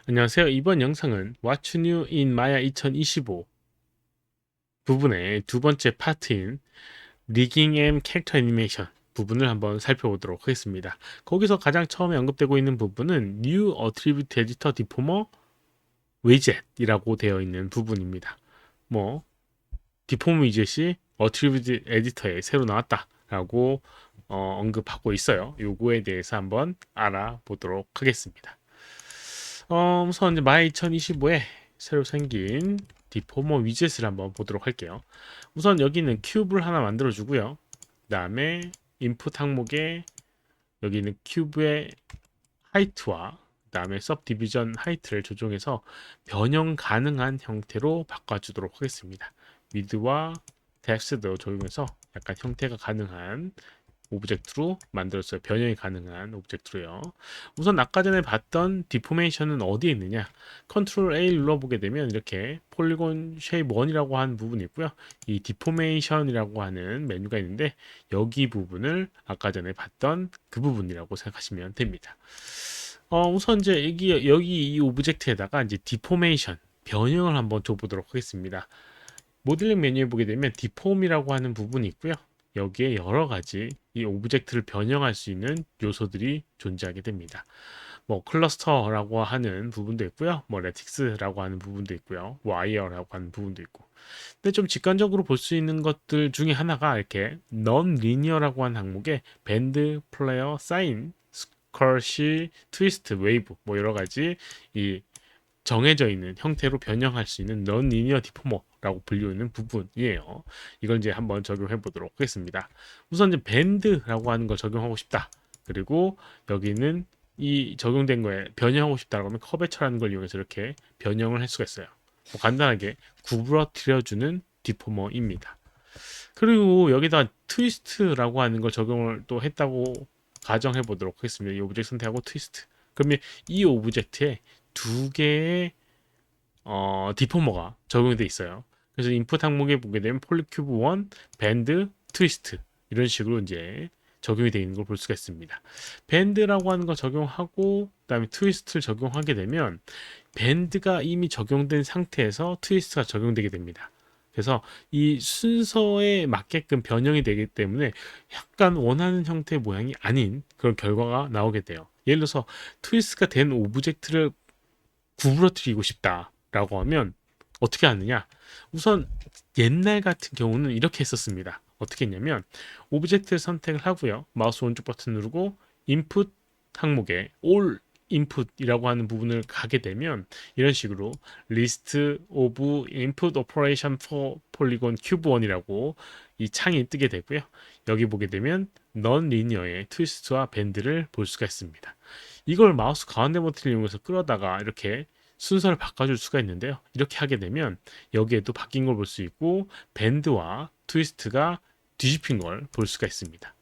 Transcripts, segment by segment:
안녕하세요. 이번 영상은 What's New in Maya 2025 부분의 두 번째 파트인 리깅 앤 캐릭터 애니메이션 부분을 한번 살펴보도록 하겠습니다. 거기서 가장 처음에 언급되고 있는 부분은 New Attribute Editor Deformer Widget이라고 되어 있는 부분입니다. 뭐 디포머 위젯이 Attribute 에디터에 새로 나왔다라고 언급하고 있어요. 요거에 대해서 한번 알아보도록 하겠습니다. 우선 이제 마이 2025에 새로 생긴 디포머 위젯을 한번 보도록 할게요. 우선 여기는 큐브를 하나 만들어 주고요. 그 다음에 인풋 항목에 여기는 큐브의 하이트와 그 다음에 섭 디비전 하이트를 조정해서 변형 가능한 형태로 바꿔주도록 하겠습니다. 위드와 덱스도 적용해서 약간 형태가 가능한 오브젝트로 만들었어요. 변형이 가능한 오브젝트로요. 우선 아까 전에 봤던 디포메이션은 어디에 있느냐? 컨트롤 A 눌러보게 되면 이렇게 폴리곤 쉐입 1이라고 하는 부분이 있고요. 이 디포메이션이라고 하는 메뉴가 있는데 여기 부분을 아까 전에 봤던 그 부분이라고 생각하시면 됩니다. 우선 이제 여기 이 오브젝트에다가 이제 디포메이션 변형을 한번 줘보도록 하겠습니다. 모델링 메뉴에 보게 되면 디폼이라고 하는 부분이 있고요. 여기에 여러 가지 이 오브젝트를 변형할 수 있는 요소들이 존재하게 됩니다. 뭐 클러스터라고 하는 부분도 있고요. 뭐 레틱스라고 하는 부분도 있고요. 와이어라고 하는 부분도 있고. 근데 좀 직관적으로 볼 수 있는 것들 중에 하나가 이렇게 non linear라고 하는 항목에 밴드, 플레이어, 사인, 스컬시, 트위스트, 웨이브 뭐 여러 가지 이 정해져 있는 형태로 변형할 수 있는 non-linear deformer라고 불리는 부분이에요. 이걸 이제 한번 적용해 보도록 하겠습니다. 우선 이제 밴드라고 하는 걸 적용하고 싶다. 그리고 여기는 이 적용된 거에 변형하고 싶다라고 하면 커베처라는 걸 이용해서 이렇게 변형을 할 수가 있어요. 뭐 간단하게 구부러뜨려주는 디포머입니다. 그리고 여기다 트위스트라고 하는 걸 적용을 또 했다고 가정해 보도록 하겠습니다. 이 오브젝트 선택하고 트위스트. 그러면 이 오브젝트에 두 개의 디포머가 적용되어 있어요. 그래서 인풋 항목에 보게 되면 폴리큐브 1, 밴드, 트위스트 이런 식으로 이제 적용이 되어 있는 걸 볼 수가 있습니다. 밴드라고 하는 거 적용하고 그다음에 트위스트를 적용하게 되면 밴드가 이미 적용된 상태에서 트위스트가 적용되게 됩니다. 그래서 이 순서에 맞게끔 변형이 되기 때문에 약간 원하는 형태의 모양이 아닌 그런 결과가 나오게 돼요. 예를 들어서 트위스트가 된 오브젝트를 구부러뜨리고 싶다라고 하면 어떻게 하느냐? 우선 옛날 같은 경우는 이렇게 했었습니다. 어떻게 했냐면 오브젝트를 선택을 하고요. 마우스 오른쪽 버튼 누르고 인풋 항목에 all input이라고 하는 부분을 가게 되면 이런 식으로 list of input operation for polygon cube 1이라고 이 창이 뜨게 되고요. 여기 보게 되면 non-linear의 트위스트와 밴드를 볼 수가 있습니다. 이걸 마우스 가운데 버튼을 이용해서 끌어다가 이렇게 순서를 바꿔줄 수가 있는데요. 이렇게 하게 되면 여기에도 바뀐 걸 볼 수 있고 밴드와 트위스트가 뒤집힌 걸 볼 수가 있습니다.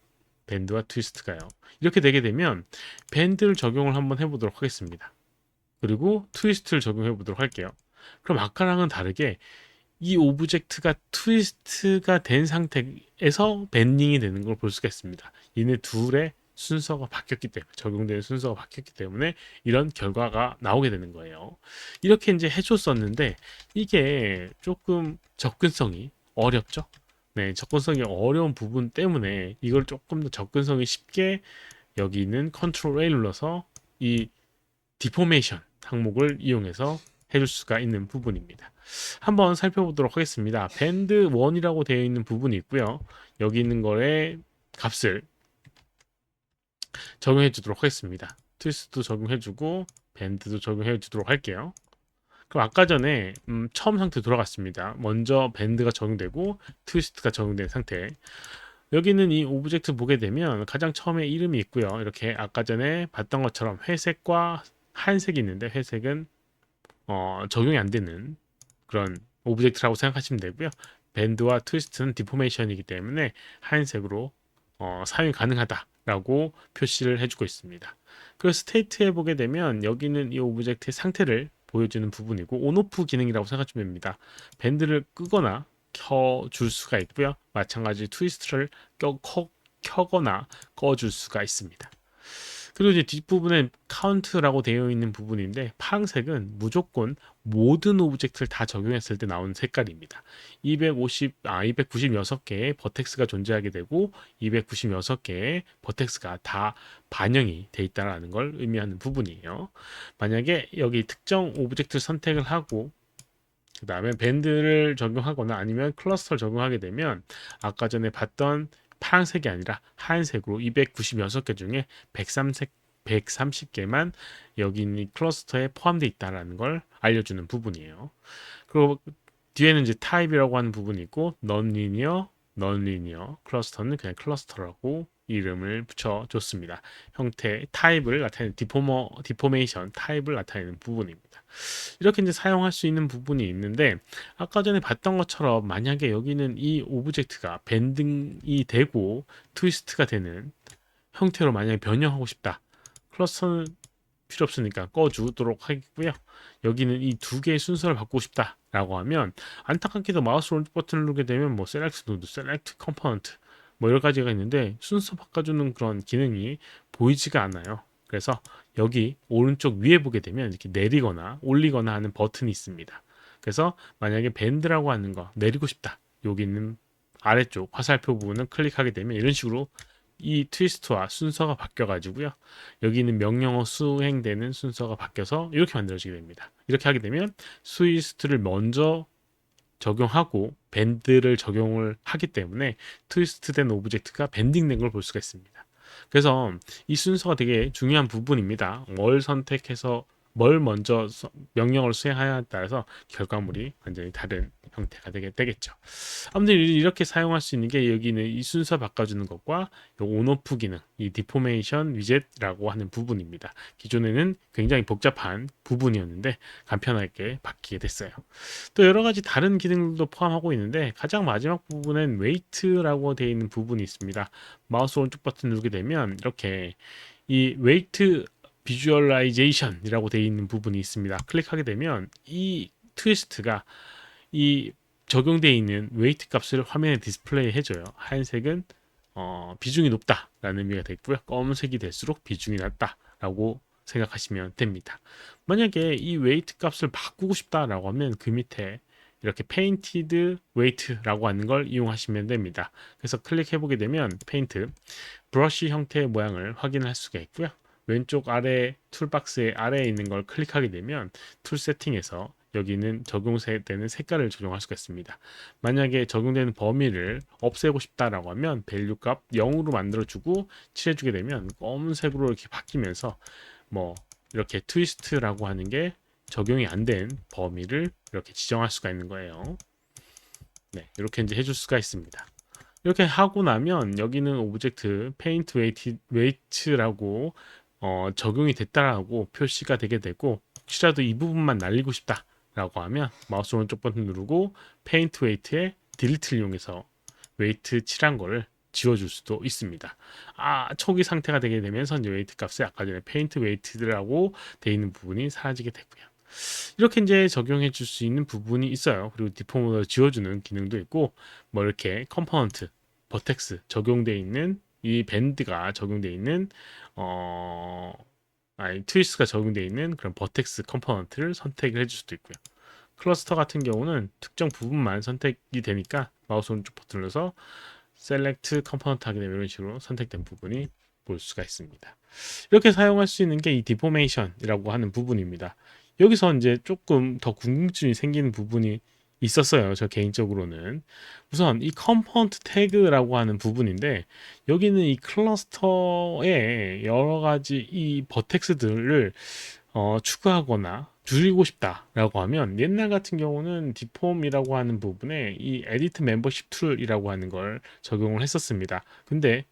밴드와 트위스트가요. 이렇게 되게 되면 밴드를 적용을 한번 해보도록 하겠습니다. 그리고 트위스트를 적용해 보도록 할게요. 그럼 아까랑은 다르게 이 오브젝트가 트위스트가 된 상태에서 밴딩이 되는 걸 볼 수가 있습니다. 얘네 둘의 순서가 바뀌었기 때문에 적용되는 순서가 바뀌었기 때문에 이런 결과가 나오게 되는 거예요. 이렇게 이제 해줬었는데 이게 조금 접근성이 어렵죠. 네, 접근성이 어려운 부분 때문에 이걸 조금 더 접근성이 쉽게 여기 있는 컨트롤 A 눌러서 이 디포메이션 항목을 이용해서 해줄 수가 있는 부분입니다. 한번 살펴보도록 하겠습니다. 밴드 1이라고 되어 있는 부분이 있고요. 여기 있는 거에 값을 적용해 주도록 하겠습니다. 트위스트도 적용해 주고 밴드도 적용해 주도록 할게요. 그럼 아까 전에 처음 상태 돌아갔습니다. 먼저 밴드가 적용되고 트위스트가 적용된 상태. 여기는 이 오브젝트 보게 되면 가장 처음에 이름이 있고요. 이렇게 아까 전에 봤던 것처럼 회색과 하얀색이 있는데 회색은 적용이 안 되는 그런 오브젝트라고 생각하시면 되고요. 밴드와 트위스트는 디포메이션이기 때문에 하얀색으로 사용이 가능하다라고 표시를 해주고 있습니다. 그리고 스테이트에 보게 되면 여기는 이 오브젝트의 상태를 보여주는 부분이고 온오프 기능이라고 생각하시면 됩니다. 밴드를 끄거나 켜줄 수가 있고요. 마찬가지 트위스트를 켜거나 꺼줄 수가 있습니다. 그리고 이제 뒷부분에 카운트라고 되어 있는 부분인데 파란색은 무조건 모든 오브젝트를 다 적용했을 때 나오는 색깔입니다. 296개의 버텍스가 존재하게 되고 296개의 버텍스가 다 반영이 돼 있다는 걸 의미하는 부분이에요. 만약에 여기 특정 오브젝트를 선택을 하고 그 다음에 밴드를 적용하거나 아니면 클러스터를 적용하게 되면 아까 전에 봤던 파란색이 아니라 하얀색으로 296개 중에 130개만 여기 있는 클러스터에 포함되어 있다는 걸 알려주는 부분이에요. 그리고 뒤에는 이제 타입이라고 하는 부분이 있고 non-linear 클러스터는 그냥 클러스터라고 이름을 붙여줬습니다. 형태, 타입을 나타내는 디포메이션 타입을 나타내는 부분입니다. 이렇게 이제 사용할 수 있는 부분이 있는데 아까 전에 봤던 것처럼 만약에 여기는 이 오브젝트가 밴딩이 되고 트위스트가 되는 형태로 만약에 변형하고 싶다. 클러스터는 필요 없으니까 꺼주도록 하겠고요. 여기는 이 두 개의 순서를 바꾸고 싶다라고 하면 안타깝게도 마우스 오른쪽 버튼을 누르게 되면 뭐 셀렉트 노드, 셀렉트 컴포넌트 뭐 여러 가지가 있는데 순서 바꿔주는 그런 기능이 보이지가 않아요. 그래서 여기 오른쪽 위에 보게 되면 이렇게 내리거나 올리거나 하는 버튼이 있습니다. 그래서 만약에 밴드라고 하는 거 내리고 싶다. 여기 있는 아래쪽 화살표 부분을 클릭하게 되면 이런 식으로 이 트위스트와 순서가 바뀌어 가지고요. 여기 있는 명령어 수행되는 순서가 바뀌어서 이렇게 만들어지게 됩니다. 이렇게 하게 되면 트위스트를 먼저 적용하고 밴드를 적용을 하기 때문에 트위스트된 오브젝트가 밴딩된 걸 볼 수가 있습니다. 그래서 이 순서가 되게 중요한 부분입니다. 뭘 선택해서 뭘 먼저 명령을 수행하냐에 따라서 결과물이 완전히 다른 형태가 되겠죠. 아무튼 이렇게 사용할 수 있는 게 여기는 이 순서 바꿔주는 것과 온오프 기능, 이 디포메이션 위젯이라고 하는 부분입니다. 기존에는 굉장히 복잡한 부분이었는데 간편하게 바뀌게 됐어요. 또 여러 가지 다른 기능들도 포함하고 있는데 가장 마지막 부분엔 웨이트라고 되어 있는 부분이 있습니다. 마우스 오른쪽 버튼 누르게 되면 이렇게 이 웨이트 비주얼라이제이션이라고 되어 있는 부분이 있습니다. 클릭하게 되면 이 트위스트가 이 적용되어 있는 웨이트 값을 화면에 디스플레이 해줘요. 하얀색은 비중이 높다라는 의미가 되고요. 검은색이 될수록 비중이 낮다라고 생각하시면 됩니다. 만약에 이 웨이트 값을 바꾸고 싶다라고 하면 그 밑에 이렇게 페인티드 웨이트라고 하는 걸 이용하시면 됩니다. 그래서 클릭해 보게 되면 페인트 브러쉬 형태의 모양을 확인할 수가 있고요. 왼쪽 아래 툴박스의 아래에 있는 걸 클릭하게 되면 툴 세팅에서 여기는 적용되는 색깔을 조정할 수가 있습니다. 만약에 적용되는 범위를 없애고 싶다라고 하면 밸류 값 0으로 만들어주고 칠해주게 되면 검은색으로 이렇게 바뀌면서 뭐 이렇게 트위스트라고 하는 게 적용이 안 된 범위를 이렇게 지정할 수가 있는 거예요. 네, 이렇게 이제 해줄 수가 있습니다. 이렇게 하고 나면 여기는 오브젝트 페인트 웨이트라고 적용이 됐다라고 표시가 되게 되고 혹시라도 이 부분만 날리고 싶다라고 하면 마우스 오른쪽 버튼 누르고 페인트 웨이트에 딜리트를 이용해서 웨이트 칠한 거를 지워줄 수도 있습니다. 초기 상태가 되게 되면서 이제 웨이트 값이 아까 전에 페인트 웨이트라고 되어 있는 부분이 사라지게 되고요. 이렇게 이제 적용해 줄 수 있는 부분이 있어요. 그리고 디폼을 지워주는 기능도 있고 뭐 이렇게 컴포넌트, 버텍스 적용되어 있는 이 밴드가 적용되어 있는 트위스트가 적용되어 있는 그런 버텍스 컴포넌트를 선택을 해줄 수도 있고요. 클러스터 같은 경우는 특정 부분만 선택이 되니까 마우스 오른쪽 버튼 눌러서 셀렉트 컴포넌트 하게 되면 이런 식으로 선택된 부분이 볼 수가 있습니다. 이렇게 사용할 수 있는 게 이 디포메이션이라고 하는 부분입니다. 여기서 이제 조금 더 궁금증이 생기는 부분이 있었어요. 저 개인적으로는 우선 이 컴포넌트 태그라고 하는 부분인데 여기는 이 클러스터에 여러 가지 이 버텍스들을 추가하거나 줄이고 싶다라고 하면 옛날 같은 경우는 디폼이라고 하는 부분에 이 에디트 멤버십 툴이라고 하는 걸 적용을 했었습니다. 근데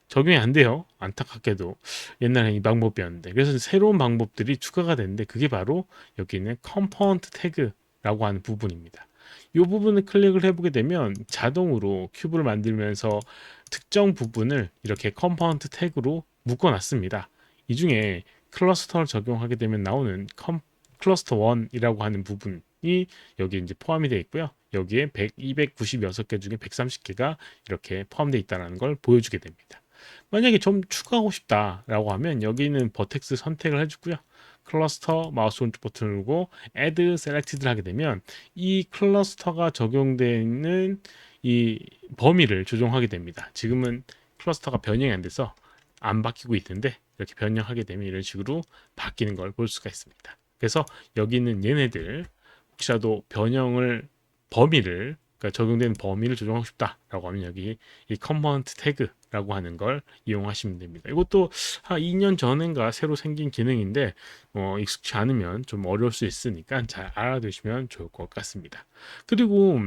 적용이 안 돼요. 안타깝게도 옛날에 이 방법이었는데 그래서 새로운 방법들이 추가가 됐는데 그게 바로 여기 있는 컴포넌트 태그라고 하는 부분입니다. 이 부분을 클릭을 해보게 되면 자동으로 큐브를 만들면서 특정 부분을 이렇게 컴포넌트 태그로 묶어놨습니다. 이 중에 클러스터를 적용하게 되면 나오는 클러스터 1이라고 하는 부분이 여기 이제 포함이 되어 있고요. 여기에 296개 중에 130개가 이렇게 포함되어 있다는 걸 보여주게 됩니다. 만약에 좀 추가하고 싶다라고 하면 여기는 버텍스 선택을 해주고요. 클러스터 마우스 오른쪽 버튼 누르고 Add Selected를 하게 되면 이 클러스터가 적용되는 이 범위를 조정하게 됩니다. 지금은 클러스터가 변형이 안 돼서 안 바뀌고 있는데 이렇게 변형하게 되면 이런 식으로 바뀌는 걸 볼 수가 있습니다. 그래서 여기 있는 얘네들 혹시라도 변형을 범위를 그러니까 적용되는 범위를 조정하고 싶다라고 하면 여기 이 컴포넌트 태그라고 하는 걸 이용하시면 됩니다. 이것도 한 2년 전인가 새로 생긴 기능인데 익숙치 않으면 좀 어려울 수 있으니까 잘 알아두시면 좋을 것 같습니다. 그리고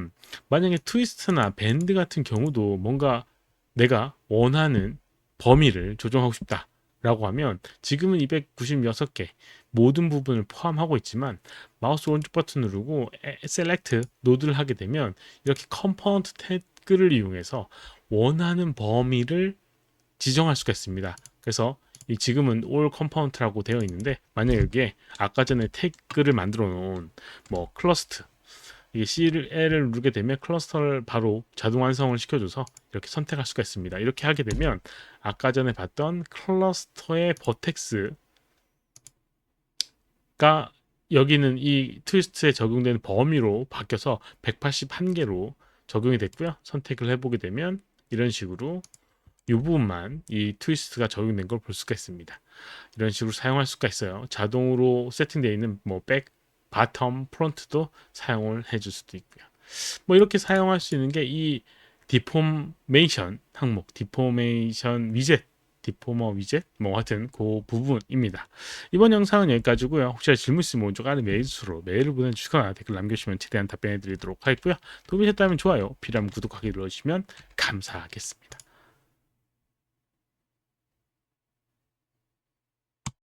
만약에 트위스트나 밴드 같은 경우도 뭔가 내가 원하는 범위를 조정하고 싶다라고 하면 지금은 296개 모든 부분을 포함하고 있지만 마우스 오른쪽 버튼 누르고 셀렉트 노드를 하게 되면 이렇게 컴포넌트 태그를 이용해서 원하는 범위를 지정할 수가 있습니다. 그래서 이 지금은 all component라고 되어 있는데 만약에 여기에 아까 전에 태그를 만들어 놓은 뭐 클러스트 이게 CL을 누르게 되면 클러스터를 바로 자동 완성을 시켜줘서 이렇게 선택할 수가 있습니다. 이렇게 하게 되면 아까 전에 봤던 클러스터의 버텍스가 여기는 이 트위스트에 적용되는 범위로 바뀌어서 181개로 적용이 됐고요. 선택을 해보게 되면 이런 식으로 이 부분만 이 트위스트가 적용된 걸 볼 수가 있습니다. 이런 식으로 사용할 수가 있어요. 자동으로 세팅되어 있는 뭐 백, 바텀, 프론트도 사용을 해줄 수도 있고요. 뭐 이렇게 사용할 수 있는 게 이 디포메이션 항목, 디포메이션 위젯, 디포머 위젯, 뭐 하여튼 그 부분입니다. 이번 영상은 여기까지고요. 혹시 질문 있으면 오른쪽 아래 메일 주소로 메일을 보내주시거나 댓글 남겨주시면 최대한 답변해 드리도록 하겠고요. 도움이 됐다면 좋아요, 필요하면 구독하기 눌러주시면 감사하겠습니다.